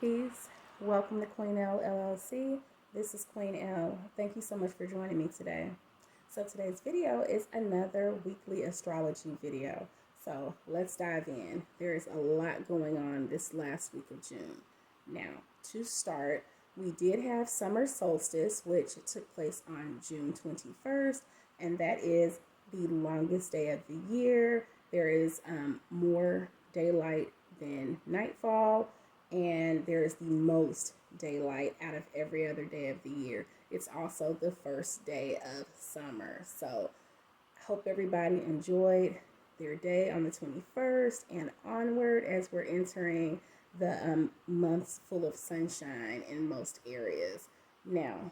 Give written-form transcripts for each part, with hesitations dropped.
Peace. Welcome to Queen L LLC. This is Queen L. Thank you so much for joining me today. So today's video is another weekly astrology video. So let's dive in. There is a lot going on this last week of June. Now, to start, we did have summer solstice, which took place on June 21st, and that is the longest day of the year. There is more daylight than nightfall, and there's the most daylight out of every other day of the year. It's also the first day of summer. So I hope everybody enjoyed their day on the 21st and onward as we're entering the months full of sunshine in most areas. Now,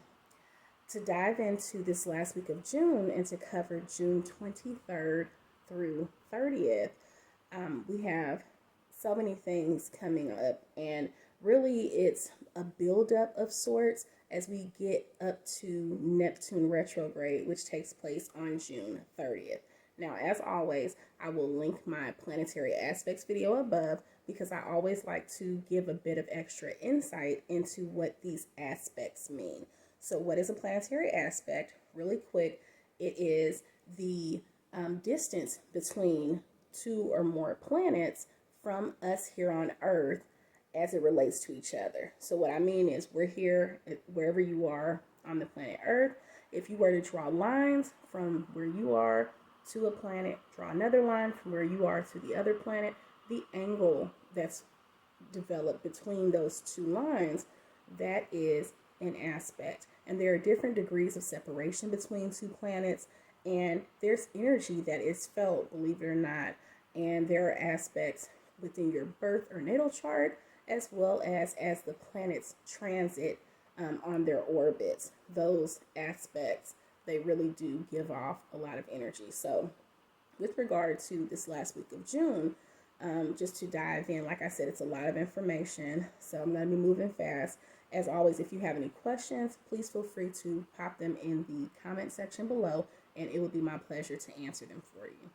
to dive into this last week of June and to cover June 23rd through 30th, we have so many things coming up, and really it's a buildup of sorts as we get up to Neptune retrograde, which takes place on June 30th. Now, as always, I will link my planetary aspects video above because I always like to give a bit of extra insight into what these aspects mean. So what is a planetary aspect? Really quick, it is the distance between two or more planets from us here on Earth as it relates to each other. So what I mean is we're here wherever you are on the planet Earth. If you were to draw lines from where you are to a planet, draw another line from where you are to the other planet, the angle that's developed between those two lines, that is an aspect. And there are different degrees of separation between two planets, and there's energy that is felt, believe it or not. And there are aspects within your birth or natal chart, as well as the planets transit on their orbits. Those aspects, they really do give off a lot of energy. So with regard to this last week of June, just to dive in, like I said, it's a lot of information, so I'm going to be moving fast. As always, if you have any questions, please feel free to pop them in the comment section below, and it will be my pleasure to answer them for you.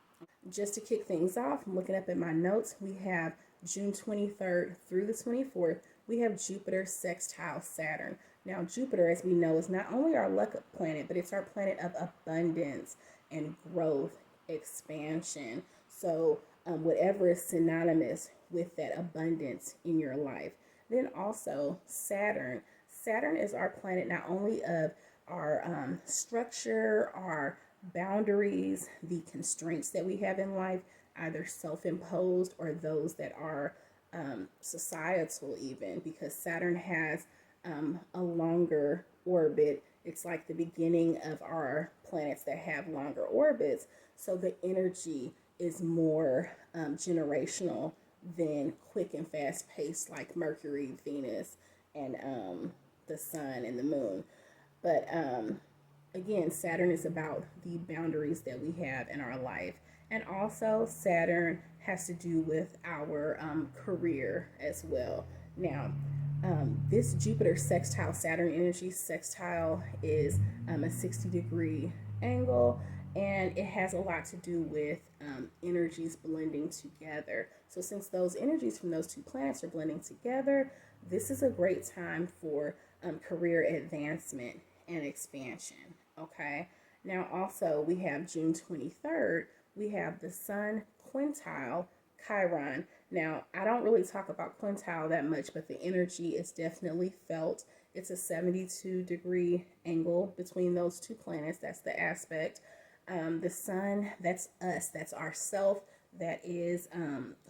Just to kick things off, I'm looking up at my notes. We have June 23rd through the 24th. We have Jupiter sextile Saturn. Now, Jupiter, as we know, is not only our luck planet, but it's our planet of abundance and growth, expansion. So whatever is synonymous with that abundance in your life. Then also Saturn. Saturn is our planet not only of our structure, our boundaries, the constraints that we have in life, either self-imposed or those that are societal even, because Saturn has a longer orbit. It's like the beginning of our planets that have longer orbits. So the energy is more generational than quick and fast paced like Mercury, Venus, and the sun and the moon. But again, Saturn is about the boundaries that we have in our life. And also, Saturn has to do with our career as well. Now, this Jupiter sextile Saturn energy, sextile is a 60-degree angle, and it has a lot to do with energies blending together. So since those energies from those two planets are blending together, this is a great time for career advancement and expansion. Okay, now also we have June 23rd, we have the Sun quintile Chiron. Now, I don't really talk about quintile that much, but the energy is definitely felt. It's a 72-degree angle between those two planets. That's the aspect. The Sun, that's us, that's ourself, that is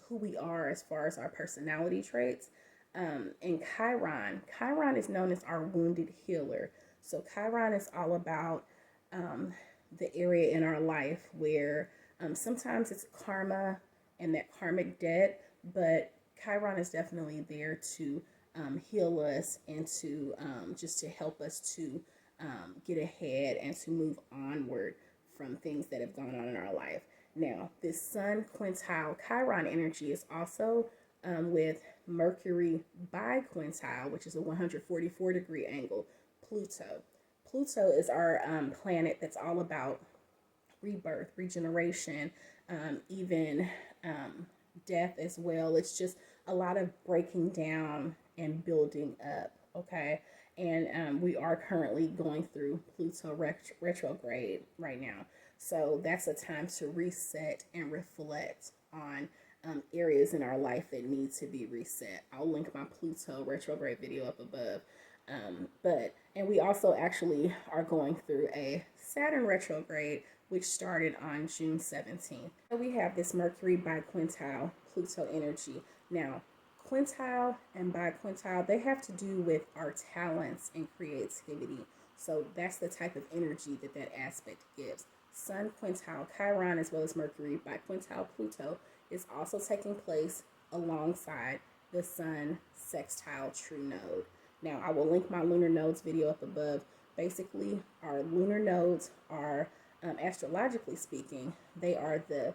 who we are as far as our personality traits. And Chiron is known as our wounded healer. So Chiron is all about the area in our life where sometimes it's karma and that karmic debt, but Chiron is definitely there to heal us and to just to help us to get ahead and to move onward from things that have gone on in our life. Now, this Sun quintile Chiron energy is also with Mercury biquintile, which is a 144-degree angle, Pluto. Pluto is our planet that's all about rebirth, regeneration, even death as well. It's just a lot of breaking down and building up, okay? And we are currently going through Pluto retrograde right now. So that's a time to reset and reflect on areas in our life that need to be reset. I'll link my Pluto retrograde video up above. And we also actually are going through a Saturn retrograde, which started on June 17th. So we have this Mercury biquintile Pluto energy. Now, quintile and biquintile, they have to do with our talents and creativity. So that's the type of energy that that aspect gives. Sun quintile Chiron as well as Mercury biquintile Pluto is also taking place alongside the Sun sextile true node. Now, I will link my lunar nodes video up above. Basically, our lunar nodes are, astrologically speaking, they are the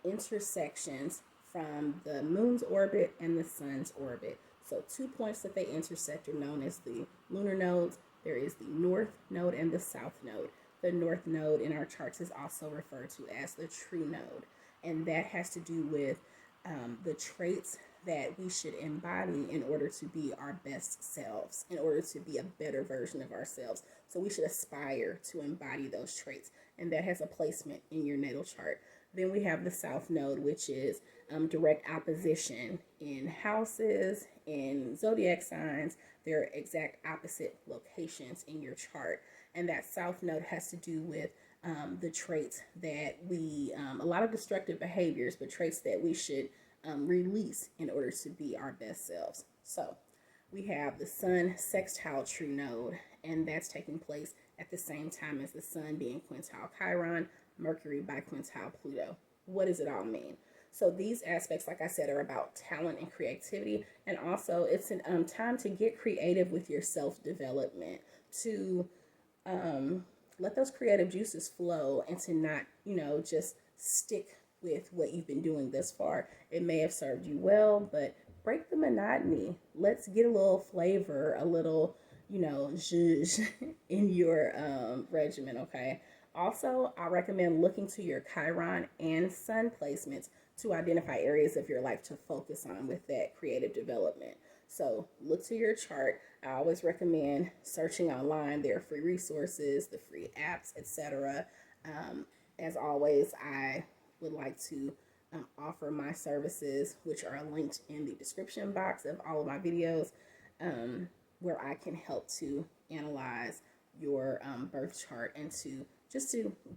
intersections from the moon's orbit and the sun's orbit. So 2 points that they intersect are known as the lunar nodes. There is the north node and the south node. The north node in our charts is also referred to as the true node. And that has to do with the traits that we should embody in order to be our best selves, in order to be a better version of ourselves. So we should aspire to embody those traits. And that has a placement in your natal chart. Then we have the south node, which is direct opposition in houses, in zodiac signs. They're exact opposite locations in your chart. And that south node has to do with the traits that we, a lot of destructive behaviors, but traits that we should release in order to be our best selves. So we have the Sun sextile true node, and that's taking place at the same time as the Sun being quintile Chiron, Mercury biquintile Pluto. What does it all mean? So these aspects, like I said, are about talent and creativity, and also it's a time to get creative with your self-development, to let those creative juices flow and to not, just stick with what you've been doing thus far. It may have served you well, but break the monotony. Let's get a little flavor, a little, zhuzh in your regimen, okay? Also, I recommend looking to your Chiron and Sun placements to identify areas of your life to focus on with that creative development. So look to your chart. I always recommend searching online. There are free resources, the free apps, etc. As always, I would like to offer my services, which are linked in the description box of all of my videos, where I can help to analyze your birth chart and to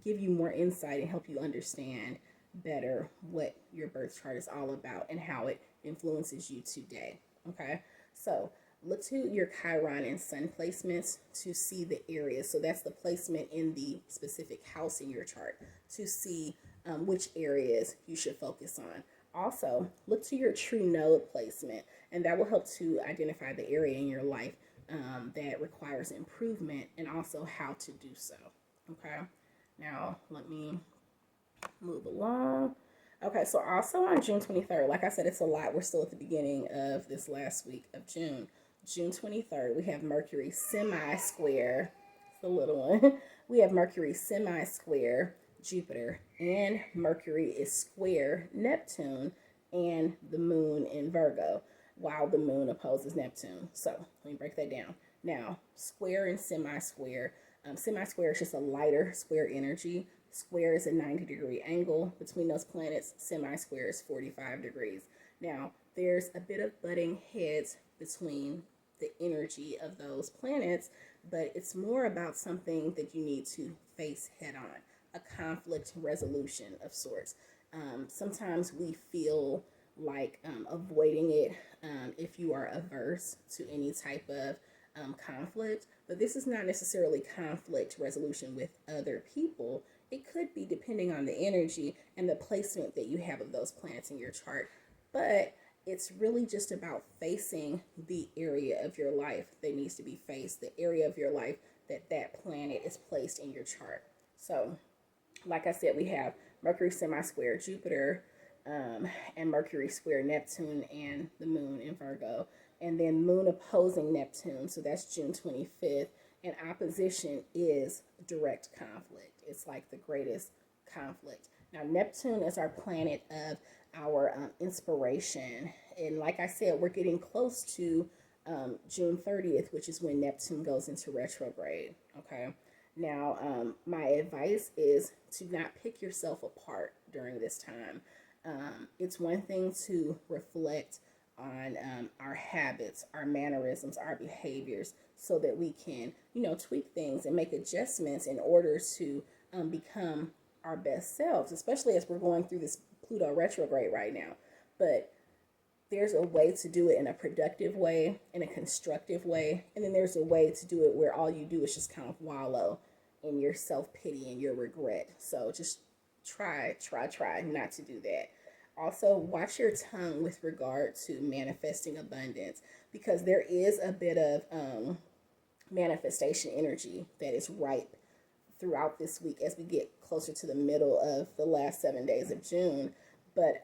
give you more insight and help you understand better what your birth chart is all about and how it influences you today. Okay, so look to your Chiron and Sun placements to see the areas. So that's the placement in the specific house in your chart to see which areas you should focus on. Also, look to your true node placement, and that will help to identify the area in your life that requires improvement and also how to do so. Okay, now let me move along. Okay, so also on June 23rd, like I said, it's a lot. We're still at the beginning of this last week of June. June 23rd, we have Mercury semi-square. It's the little one. We have Mercury semi-square Jupiter, and Mercury is square Neptune and the moon in Virgo, while the moon opposes Neptune. So let me break that down. Now, square and semi-square. Semi-square is just a lighter square energy. Square is a 90-degree angle between those planets. Semi-square is 45 degrees. Now, there's a bit of butting heads between the energy of those planets, but it's more about something that you need to face head on, a conflict resolution of sorts. Sometimes we feel like avoiding it if you are averse to any type of conflict, but this is not necessarily conflict resolution with other people. It could be depending on the energy and the placement that you have of those planets in your chart, but it's really just about facing the area of your life that needs to be faced, the area of your life that that planet is placed in your chart. So, like I said, we have Mercury semi-square Jupiter, and Mercury square Neptune and the moon in Virgo, and then moon opposing Neptune, so that's June 25th, and opposition is direct conflict. It's like the greatest conflict. Now, Neptune is our planet of our inspiration, and like I said, we're getting close to June 30th, which is when Neptune goes into retrograde. Okay. Now, my advice is to not pick yourself apart during this time. It's one thing to reflect on our habits, our mannerisms, our behaviors, so that we can, tweak things and make adjustments in order to become our best selves, especially as we're going through this Pluto retrograde right now. But there's a way to do it in a productive way, in a constructive way, and then there's a way to do it where all you do is just kind of wallow in your self-pity and your regret. So just try not to do that. Also, watch your tongue with regard to manifesting abundance, because there is a bit of manifestation energy that is ripe throughout this week as we get closer to the middle of the last 7 days of June. But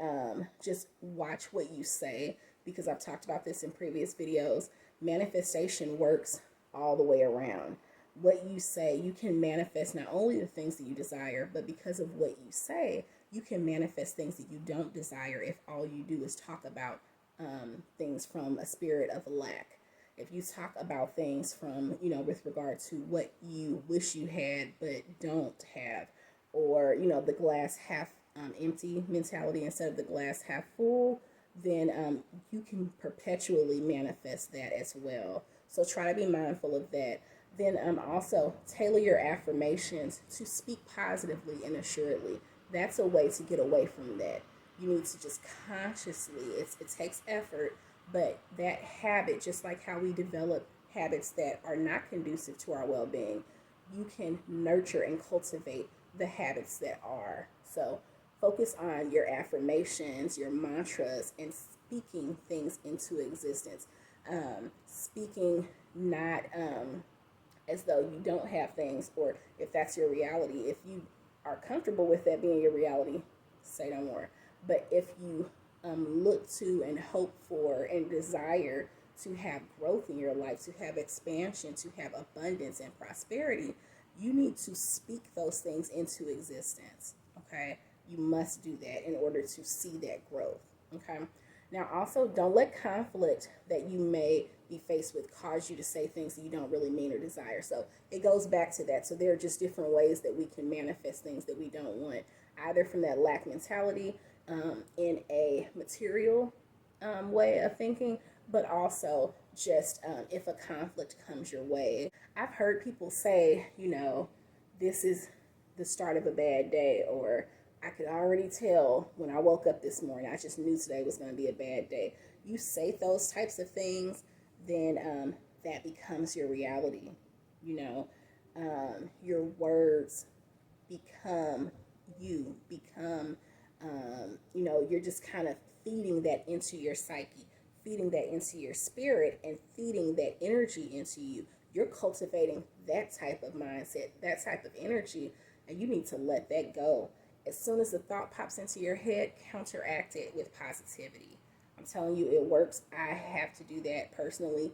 just watch what you say, because I've talked about this in previous videos. Manifestation works all the way around. What you say, you can manifest not only the things that you desire, but because of what you say, you can manifest things that you don't desire if all you do is talk about things from a spirit of lack. If you talk about things from, with regard to what you wish you had but don't have, or, the glass half empty mentality instead of the glass half full, then you can perpetually manifest that as well. So try to be mindful of that. Then also tailor your affirmations to speak positively and assuredly. That's a way to get away from that. You need to just consciously, it takes effort, but that habit, just like how we develop habits that are not conducive to our well-being, you can nurture and cultivate the habits that are. So focus on your affirmations, your mantras, and speaking things into existence. Speaking not as though you don't have things, or if that's your reality. If you are comfortable with that being your reality, say no more. But if you look to and hope for and desire to have growth in your life, to have expansion, to have abundance and prosperity, you need to speak those things into existence. Okay? You must do that in order to see that growth. Okay? Now, also, don't let conflict that you may be faced with cause you to say things that you don't really mean or desire. So it goes back to that. So there are just different ways that we can manifest things that we don't want, either from that lack mentality, in a material way of thinking, but also just if a conflict comes your way. I've heard people say, this is the start of a bad day, or I could already tell when I woke up this morning, I just knew today was going to be a bad day. You say those types of things, then that becomes your reality. Your words become you, you're just kind of feeding that into your psyche, feeding that into your spirit, and feeding that energy into you. You're cultivating that type of mindset, that type of energy, and you need to let that go. As soon as the thought pops into your head, counteract it with positivity. I'm telling you, it works. I have to do that personally.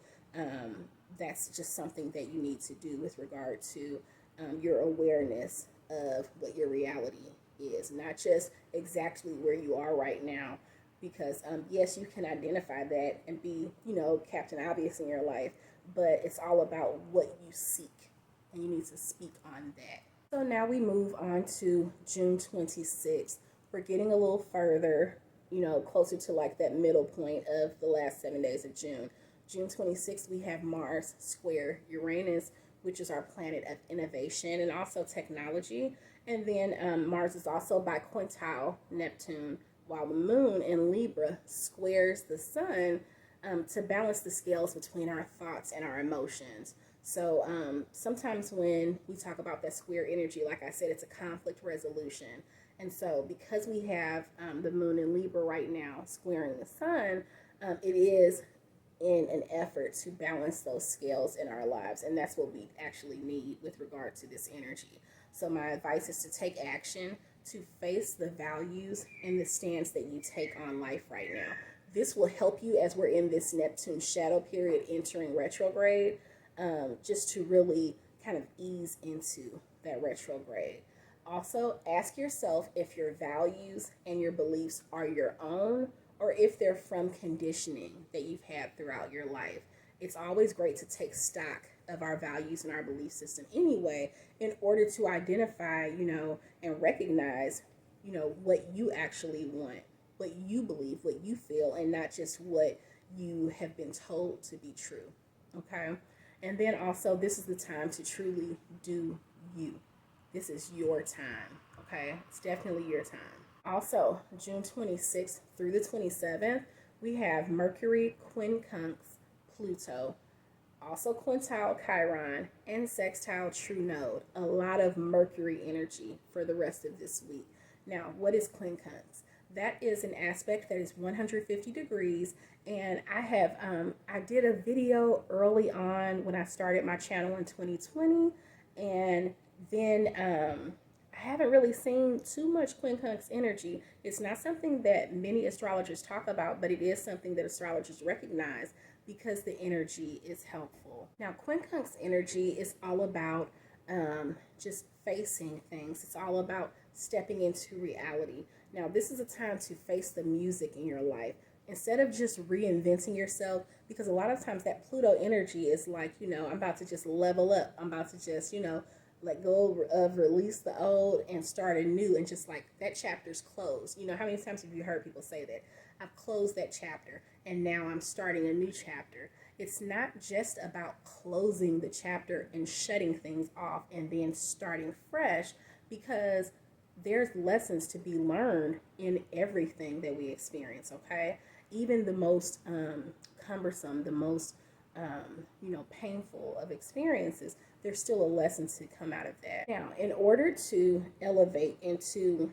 That's just something that you need to do with regard to your awareness of what your reality is, not just exactly where you are right now. Because yes, you can identify that and be, Captain Obvious in your life, but it's all about what you seek, and you need to speak on that. So now we move on to June 26th. We're getting a little further, closer to like that middle point of the last 7 days of June. June 26th, we have Mars square Uranus, which is our planet of innovation and also technology. And then Mars is also biquintile Neptune, while the moon in Libra squares the sun to balance the scales between our thoughts and our emotions. So sometimes when we talk about that square energy, like I said, it's a conflict resolution. And so because we have the moon in Libra right now squaring the sun, it is in an effort to balance those scales in our lives. And that's what we actually need with regard to this energy. So my advice is to take action, to face the values and the stance that you take on life right now. This will help you as we're in this Neptune shadow period entering retrograde, just to really kind of ease into that retrograde. Also, ask yourself if your values and your beliefs are your own, or if they're from conditioning that you've had throughout your life. it's always great to take stock of our values and our belief system anyway, in order to identify, and recognize, what you actually want, what you believe, what you feel, and not just what you have been told to be true. Okay. And then also, this is the time to truly do you. This is your time. Okay. It's definitely your time. Also, June 26th through the 27th, we have Mercury quincunx Pluto, also quintile Chiron, and sextile True Node. A lot of Mercury energy for the rest of this week. Now, what is quincunx? That is an aspect that is 150 degrees, and I did a video early on when I started my channel in 2020, and then I haven't really seen too much quincunx energy. It's not something that many astrologers talk about, but it is something that astrologers recognize because the energy is helpful. Now, quincunx energy is all about just facing things. It's all about stepping into reality. Now, this is a time to face the music in your life instead of just reinventing yourself, because a lot of times that Pluto energy is like, I'm about to just level up. I'm about to just, let go of, release the old and start anew, and just like that chapter's closed. How many times have you heard people say that? I've closed that chapter and now I'm starting a new chapter. It's not just about closing the chapter and shutting things off and then starting fresh, because there's lessons to be learned in everything that we experience, okay? Even the most cumbersome, the most, painful of experiences, there's still a lesson to come out of that. Now, in order to elevate into,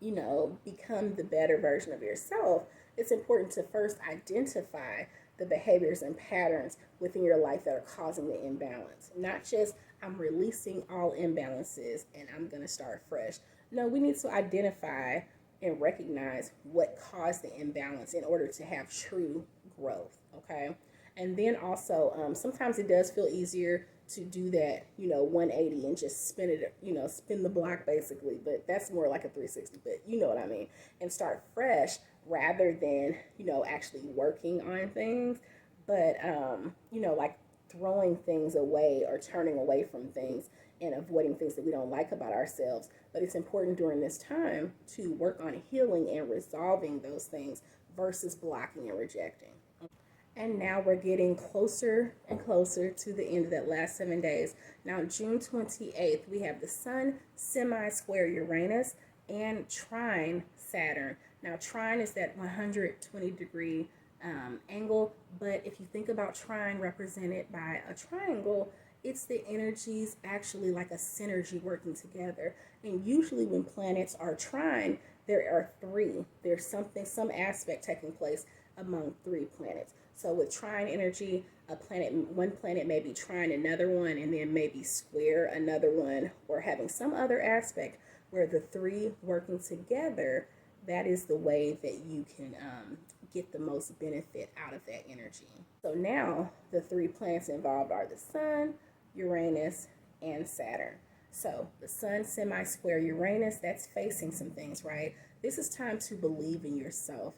become the better version of yourself, it's important to first identify the behaviors and patterns within your life that are causing the imbalance. Not just, I'm releasing all imbalances and I'm going to start fresh. No, we need to identify and recognize what caused the imbalance in order to have true growth, okay? And then also, sometimes it does feel easier to do that, 180 and just spin it, spin the block basically, but that's more like a 360, but you know what I mean, and start fresh rather than, actually working on things, but, like throwing things away or turning away from things and avoiding things that we don't like about ourselves. But it's important during this time to work on healing and resolving those things versus blocking and rejecting. And now we're getting closer and closer to the end of that last 7 days. Now, June 28th, we have the Sun semi-square Uranus and trine Saturn. Now, trine is that 120 degree angle, but if you think about trine represented by a triangle, it's the energies actually like a synergy working together. And usually when planets are trine, there are three. There's some aspect taking place among three planets. So with trine energy, one planet may be trine another one, and then maybe square another one, or having some other aspect where the three working together, that is the way that you can get the most benefit out of that energy. So now the three planets involved are the Sun, Uranus, and Saturn. So the Sun semi-square Uranus, that's facing some things, right? This is time to believe in yourself.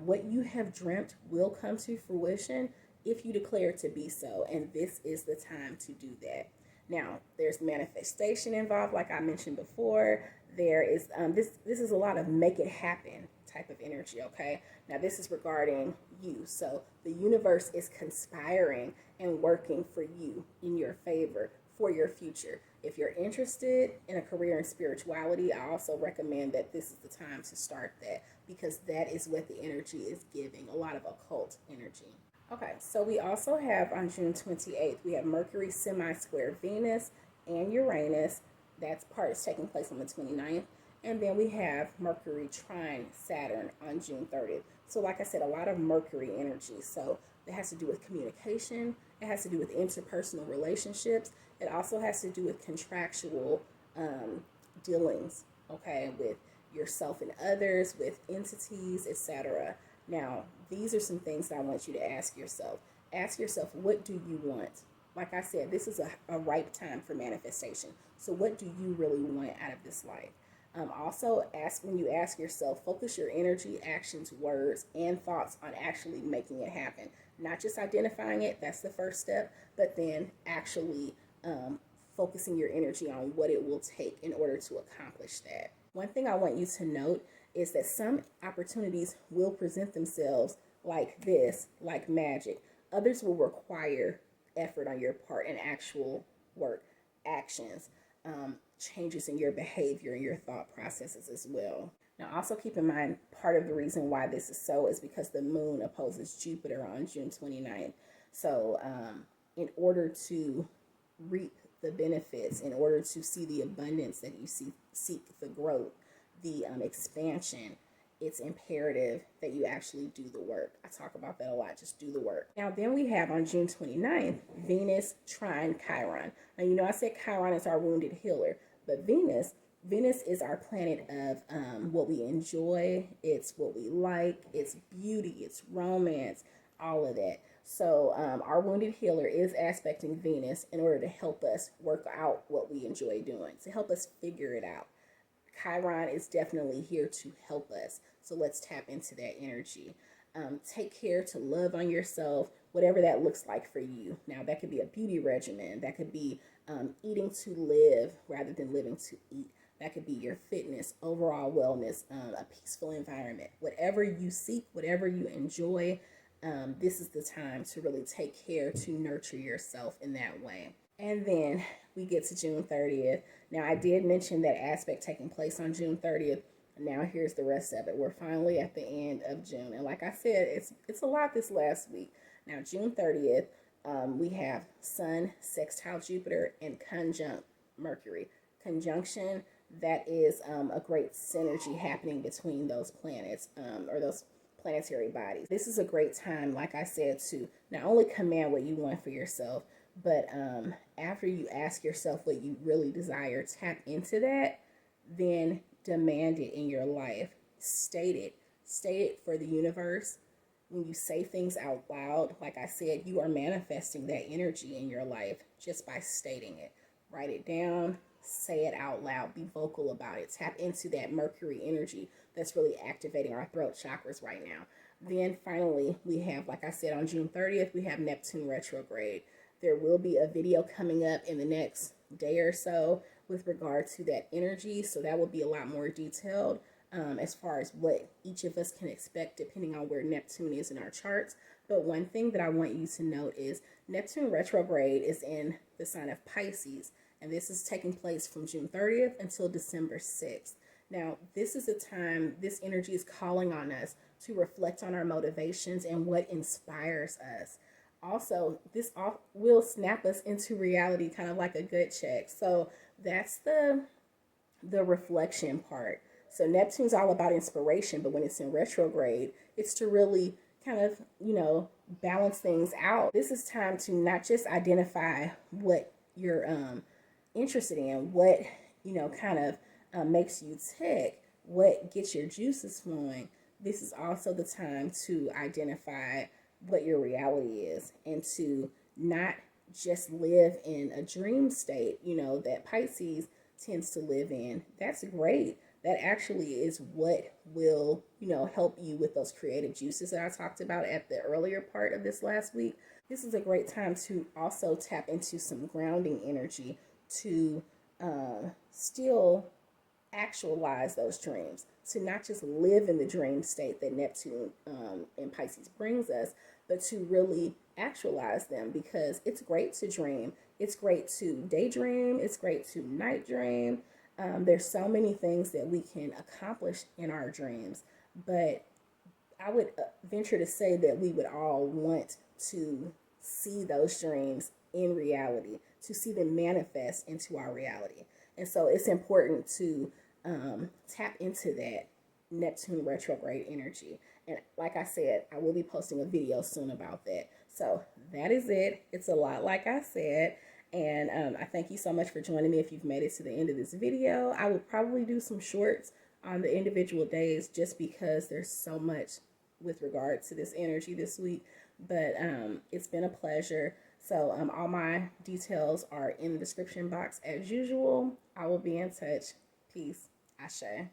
What you have dreamt will come to fruition if you declare it to be so, and this is the time to do that. Now, there's manifestation involved, like I mentioned before. There is this is a lot of make it happen type of energy, okay? Now, this is regarding you. So the universe is conspiring and working for you in your favor for your future. If you're interested in a career in spirituality, I also recommend that this is the time to start that, because that is what the energy is giving, a lot of occult energy. Okay, so we also have on June 28th, we have Mercury semi-square Venus and Uranus. That part is taking place on the 29th. And then we have Mercury trine Saturn on June 30th. So like I said, a lot of Mercury energy. So it has to do with communication. It has to do with interpersonal relationships. It also has to do with contractual dealings, okay, with yourself and others, with entities, etc. Now, these are some things that I want you to ask yourself. Ask yourself, what do you want? Like I said, this is a ripe time for manifestation. So what do you really want out of this life? Also, when you ask yourself, focus your energy, actions, words, and thoughts on actually making it happen. Not just identifying it, that's the first step, but then actually focusing your energy on what it will take in order to accomplish that. One thing I want you to note is that some opportunities will present themselves like this, like magic. Others will require effort on your part and actual work, actions, changes in your behavior and your thought processes as well. Now, also keep in mind, part of the reason why this is so is because the moon opposes Jupiter on June 29th. So, in order to reap the benefits, in order to see the abundance that you seek the growth, the expansion, it's imperative that you actually do the work. I talk about that a lot. Just do the work. Now, then we have on June 29th, Venus trine Chiron. Now, you know, I said Chiron is our wounded healer, but Venus is our planet of what we enjoy. It's what we like. It's beauty. It's romance. All of that. So our wounded healer is aspecting Venus in order to help us work out what we enjoy doing, to help us figure it out. Chiron is definitely here to help us. So let's tap into that energy. Take care to love on yourself, whatever that looks like for you. Now, that could be a beauty regimen. That could be eating to live rather than living to eat. That could be your fitness, overall wellness, a peaceful environment. Whatever you seek, whatever you enjoy, this is the time to really take care to nurture yourself in that way. And then we get to June 30th. Now, I did mention that aspect taking place on June 30th. Now, here's the rest of it. We're finally at the end of June. And like I said, it's a lot this last week. Now, June 30th, we have Sun, sextile Jupiter, and conjunct Mercury. Conjunction, that is a great synergy happening between those planets or those planetary bodies. This is a great time, like I said, to not only command what you want for yourself, but after you ask yourself what you really desire, tap into that, then demand it in your life. State it. State it for the universe. When you say things out loud, like I said, you are manifesting that energy in your life just by stating it. Write it down. Say it out loud. Be vocal about it. Tap into that Mercury energy that's really activating our throat chakras right now. Then finally, we have, like I said, on June 30th, we have Neptune retrograde. There will be a video coming up in the next day or so with regard to that energy. So that will be a lot more detailed as far as what each of us can expect depending on where Neptune is in our charts. But one thing that I want you to note is Neptune retrograde is in the sign of Pisces. And this is taking place from June 30th until December 6th. Now, this is a time, this energy is calling on us to reflect on our motivations and what inspires us. Also, this will snap us into reality, kind of like a gut check. So that's the reflection part. So Neptune's all about inspiration, but when it's in retrograde, it's to really kind of, balance things out. This is time to not just identify what you're interested in, what, kind of makes you tick, what gets your juices flowing. This is also the time to identify what your reality is and to not just live in a dream state, that Pisces tends to live in. That's great. That actually is what will, help you with those creative juices that I talked about at the earlier part of this last week. This is a great time to also tap into some grounding energy to still actualize those dreams, to not just live in the dream state that Neptune and Pisces brings us, but to really actualize them, because it's great to dream. It's great to daydream. It's great to night dream. There's so many things that we can accomplish in our dreams, but I would venture to say that we would all want to see those dreams in reality, to see them manifest into our reality. And so it's important to tap into that Neptune retrograde energy. And like I said, I will be posting a video soon about that. So that is it. It's a lot, like I said. And I thank you so much for joining me. If you've made it to the end of this video, I will probably do some shorts on the individual days just because there's so much with regard to this energy this week. But it's been a pleasure. So all my details are in the description box as usual. I will be in touch. Peace. Ashe.